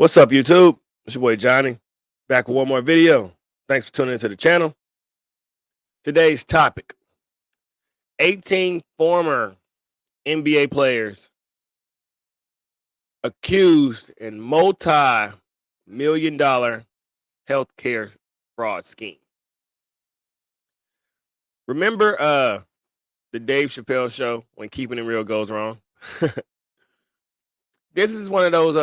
What's up, YouTube? It's your boy Johnny, back with one more video. Thanks for tuning into the channel. Today's topic: 18 former NBA players accused in multi-million-dollar healthcare fraud scheme. Remember the Dave Chappelle show when keeping it real goes wrong? This is one of those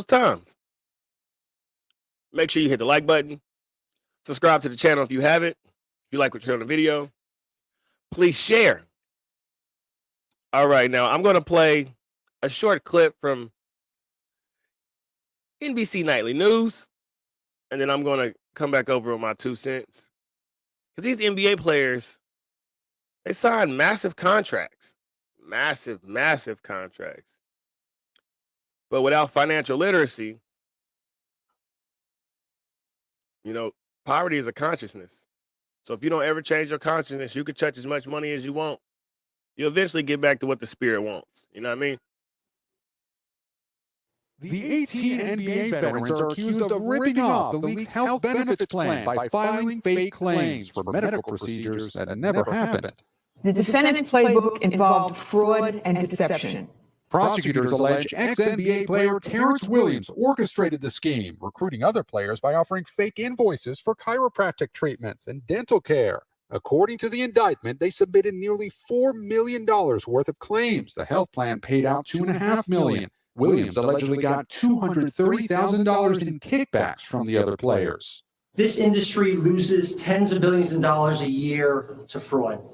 times. Make sure you hit the like button. Subscribe to the channel if you haven't. If you like what you hear on the video, please share. All right, now I'm going to play a short clip from NBC Nightly News, and then I'm going to come back over with my 2 cents. Because these NBA players, they signed massive contracts. Massive contracts. But without financial literacy, poverty is a consciousness. So if you don't ever change your consciousness, you can touch as much money as you want. You'll eventually get back to what the spirit wants. You know what I mean? The 18 NBA veterans are accused of ripping off the league's health benefits plan by filing fake claims for medical procedures that never happened. The defendant's playbook involved fraud and deception. Prosecutors allege ex-NBA player Terrence Williams orchestrated the scheme, recruiting other players by offering fake invoices for chiropractic treatments and dental care. According to the indictment, they submitted nearly $4 million worth of claims. The health plan paid out $2.5 million. Williams allegedly got $230,000 in kickbacks from the other players. This industry loses tens of billions of dollars a year to fraud.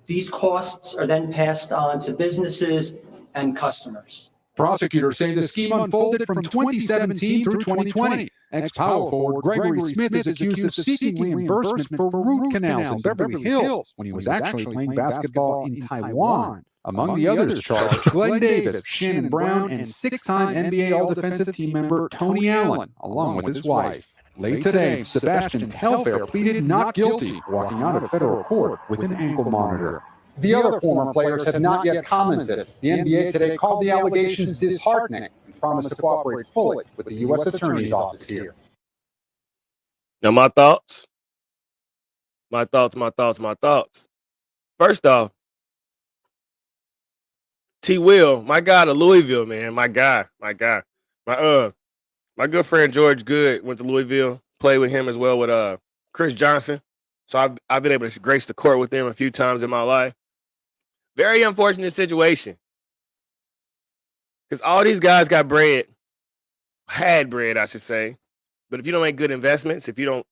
These costs are then passed on to businesses and customers. Prosecutors say the scheme unfolded from 2017 through 2020. Ex-Power forward Gregory Smith is accused of seeking reimbursement for root canals in Beverly Hills when he was actually playing basketball in Taiwan. Among the others charged, Glen Davis, Shannon Brown, and 6-time NBA All-Defensive Team member Tony Allen, along with his wife. Late today, Sebastian Telfair pleaded not guilty, walking out of federal court with an ankle monitor. The other former players have not yet commented. The NBA today called the allegations disheartening and promised to cooperate fully with the U.S. Attorney's Office here. Now, my thoughts. First off, T. Will, my guy to Louisville, man. My guy. My good friend George Good went to Louisville, played with him as well with Chris Johnson. So I've been able to grace the court with them a few times in my life. Very unfortunate situation. Because all these guys had bread, I should say. But if you don't make good investments, if you don't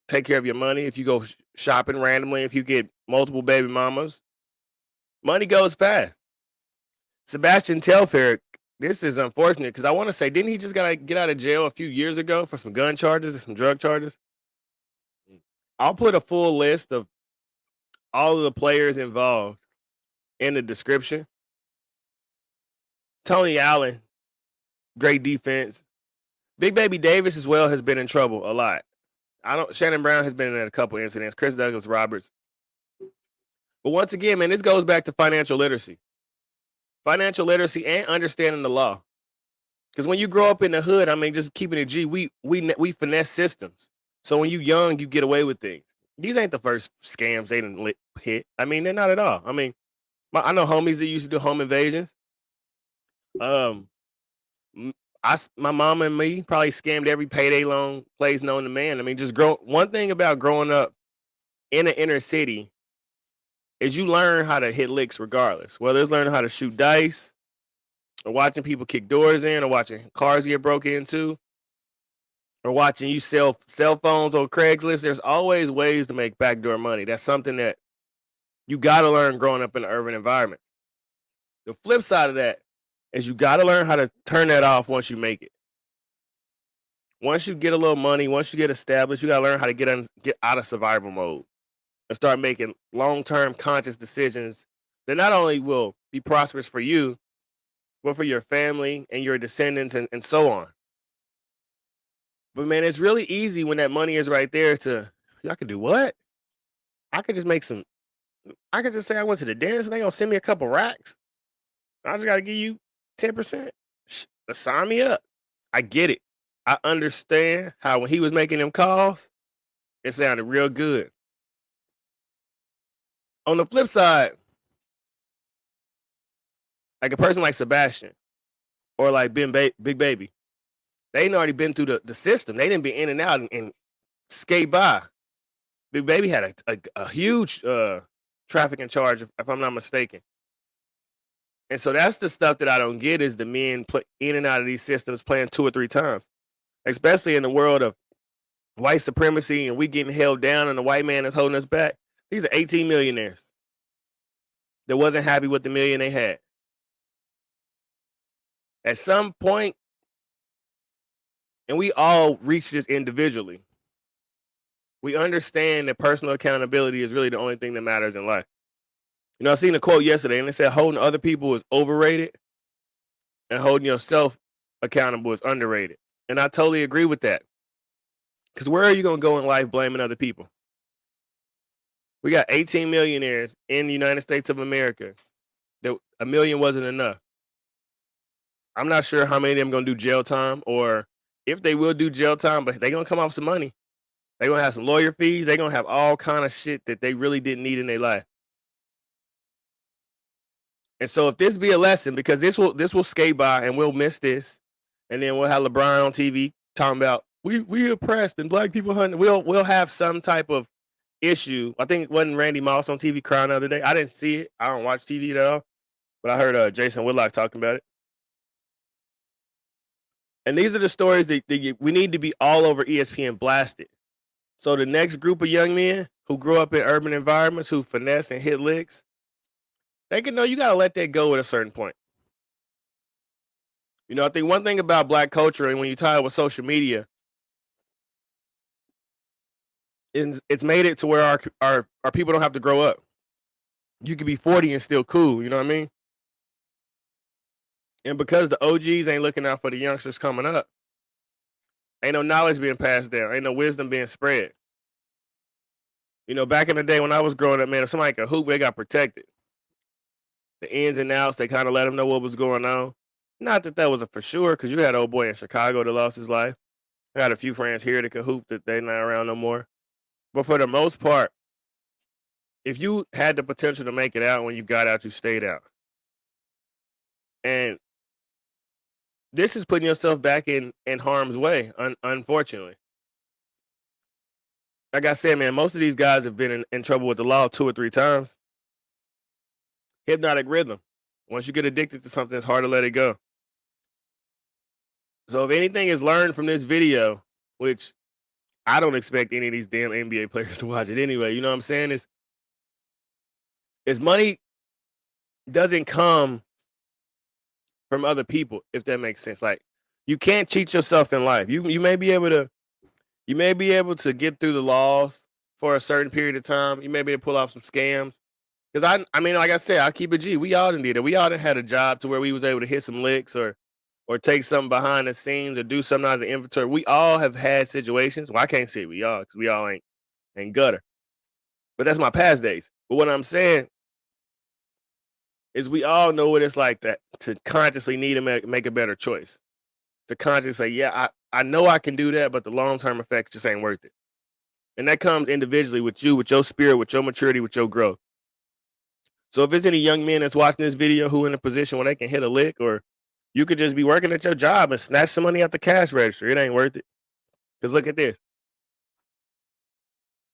take care of your money, if you go shopping randomly, if you get multiple baby mamas, money goes fast. Sebastian Telfair, this is unfortunate because I want to say, didn't he just get out of jail a few years ago for some gun charges and some drug charges? I'll put a full list of all of the players involved in the description. Tony Allen, great defense. Big Baby Davis as well has been in trouble a lot. Shannon Brown has been in a couple incidents. Chris Douglas Roberts. But once again, man, this goes back to financial literacy. Financial literacy and understanding the law. Because when you grow up in the hood, I mean, just keeping it G, we finesse systems. So when you're young, you get away with things. These ain't the first scams they done hit. I mean, they're not at all. I mean, I know homies that used to do home invasions. My mom and me probably scammed every payday loan place known to man. I mean, one thing about growing up in an inner city is you learn how to hit licks regardless. Whether it's learning how to shoot dice, or watching people kick doors in, or watching cars get broken into, or watching you sell cell phones on Craigslist. There's always ways to make backdoor money. That's something that you got to learn growing up in an urban environment. The flip side of that is you got to learn how to turn that off once you make it. Once you get a little money, once you get established, you got to learn how to get out of survival mode and start making long-term conscious decisions that not only will be prosperous for you, but for your family and your descendants and so on. But man, it's really easy when that money is right there I could do what? I could just say I went to the dentist and they gonna send me a couple racks. I just gotta give you 10%. Sign me up. I get it. I understand how when he was making them calls, it sounded real good. On the flip side, like a person like Sebastian or like Big Baby, they ain't already been through the system. They didn't be in and out and skate by. Big Baby had a huge trafficking charge, if I'm not mistaken. And so that's the stuff that I don't get is the men play in and out of these systems playing 2 or 3 times, especially in the world of white supremacy and we getting held down and the white man is holding us back. These are 18 millionaires that wasn't happy with the million they had. At some point, and we all reach this individually, we understand that personal accountability is really the only thing that matters in life. You know, I seen a quote yesterday and it said holding other people is overrated and holding yourself accountable is underrated. And I totally agree with that. Because where are you going to go in life blaming other people? We got 18 millionaires in the United States of America. That a million wasn't enough. I'm not sure how many of them going to do jail time or if they will do jail time, but they're going to come off some money. They're going to have some lawyer fees. They're going to have all kind of shit that they really didn't need in their life. And so if this be a lesson, because this will skate by and we'll miss this, and then we'll have LeBron on TV talking about we oppressed and black people hunting. We'll have some type of issue. I think it wasn't Randy Moss on TV crying the other day. I didn't see it. I don't watch TV at all, but I heard Jason Whitlock talking about it. And these are the stories that we need to be all over ESPN blasted. So the next group of young men who grew up in urban environments, who finesse and hit licks, they can know you got to let that go at a certain point. You know, I think one thing about black culture and when you tie it with social media, it's made it to where our people don't have to grow up. You could be 40 and still cool, you know what I mean? And because the OGs ain't looking out for the youngsters coming up, ain't no knowledge being passed down, ain't no wisdom being spread. You know, back in the day when I was growing up, man, if somebody could hoop, they got protected. The ins and outs, they kind of let them know what was going on. Not that that was a for sure, because you had an old boy in Chicago that lost his life. I had a few friends here that could hoop that they not around no more. But for the most part, if you had the potential to make it out when you got out, you stayed out. And this is putting yourself back in harm's way, unfortunately. Like I said, man, most of these guys have been in trouble with the law 2 or 3 times. Hypnotic rhythm. Once you get addicted to something, it's hard to let it go. So if anything is learned from this video, which I don't expect any of these damn NBA players to watch it anyway, you know what I'm saying? Is money doesn't come from other people, if that makes sense. Like, you can't cheat yourself in life. You may be able to get through the laws for a certain period of time. You may be able to pull off some scams. Because I mean, like I said, I keep it G. We all done did it. We all done had a job to where we was able to hit some licks or take something behind the scenes or do something out of the inventory. We all have had situations. Well, I can't say we all, because we all ain't gutter. But that's my past days. But what I'm saying is we all know what it's like to consciously need to make a better choice. To consciously say, yeah, I know I can do that, but the long-term effects just ain't worth it. And that comes individually with you, with your spirit, with your maturity, with your growth. So if there's any young men that's watching this video who in a position where they can hit a lick, or you could just be working at your job and snatch some money out the cash register, it ain't worth it. Because look at this.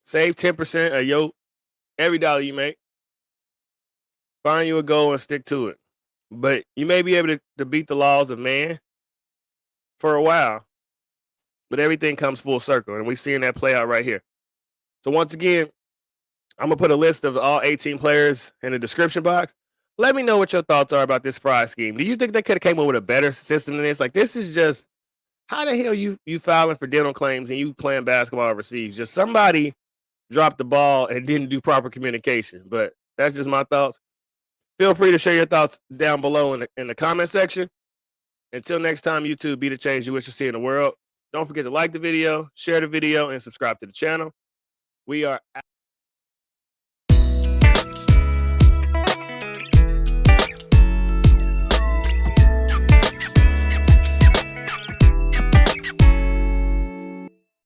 Save 10% of every dollar you make. Find you a goal and stick to it. But you may be able to beat the laws of man for a while, but everything comes full circle, and we're seeing that play out right here. So once again, I'm going to put a list of all 18 players in the description box. Let me know what your thoughts are about this fraud scheme. Do you think they could have came up with a better system than this? Like, this is just, how the hell you filing for dental claims and you playing basketball overseas? Just somebody dropped the ball and didn't do proper communication. But that's just my thoughts. Feel free to share your thoughts down below in the comment section. Until next time, YouTube, be the change you wish to see in the world. Don't forget to like the video, share the video, and subscribe to the channel. We are